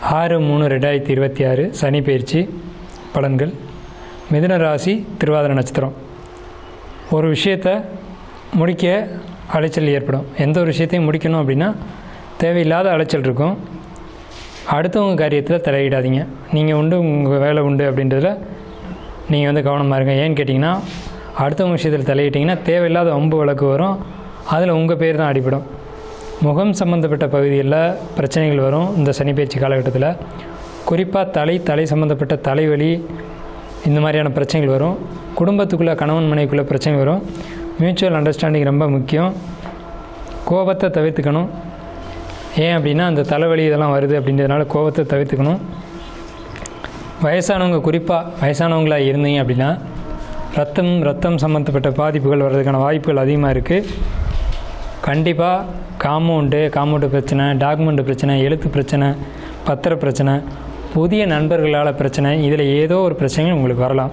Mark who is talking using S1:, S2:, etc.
S1: 6/3/2026 சனி பயிற்சி பலன்கள். மிதுன ராசி, திருவாதிரை நட்சத்திரம். ஒரு விஷயத்தை முடிக்க அலைச்சல் ஏற்படும். எந்த ஒரு விஷயத்தையும் முடிக்கணும் அப்படின்னா தேவையில்லாத அலைச்சல் இருக்கும். அடுத்தவங்க காரியத்தில் தலையிடாதீங்க. நீங்கள் உண்டு, உங்கள் வேலை உண்டு அப்படின்றதில் நீங்கள் கவனமாக இருங்க. ஏன்னு கேட்டிங்கன்னா, அடுத்தவங்க விஷயத்தில் தலையிட்டிங்கன்னா தேவையில்லாத வம்பு வழக்கு வரும். அதில் உங்கள் பேர் தான் அடிபடும். முகம் சம்மந்தப்பட்ட பகுதிகளில் பிரச்சனைகள் வரும் இந்த சனிப்பயிற்சி காலகட்டத்தில். குறிப்பாக தலை சம்மந்தப்பட்ட தலைவலி, இந்த மாதிரியான பிரச்சனைகள் வரும். குடும்பத்துக்குள்ளே கணவன் மனைவிக்குள்ளே பிரச்சனை வரும். மியூச்சுவல் அண்டர்ஸ்டாண்டிங் ரொம்ப முக்கியம். கோபத்தை தவிர்த்துக்கணும். ஏன் அப்படின்னா அந்த தலைவலி இதெல்லாம் வருது அப்படின்றதுனால கோபத்தை தவிர்த்துக்கணும். வயசானவங்க, குறிப்பாக வயசானவங்களாக இருந்தீங்க அப்படின்னா ரத்தம் சம்மந்தப்பட்ட பாதிப்புகள் வர்றதுக்கான வாய்ப்புகள் அதிகமாக இருக்குது. கண்டிப்பாக காம்பவுண்டு பிரச்சனை, டாக்குமெண்ட் பிரச்சனை, எழுத்து பிரச்சனை, பத்திர பிரச்சனை, புதிய நண்பர்களால் பிரச்சனை, இதில் ஏதோ ஒரு பிரச்சனைகள் உங்களுக்கு வரலாம்.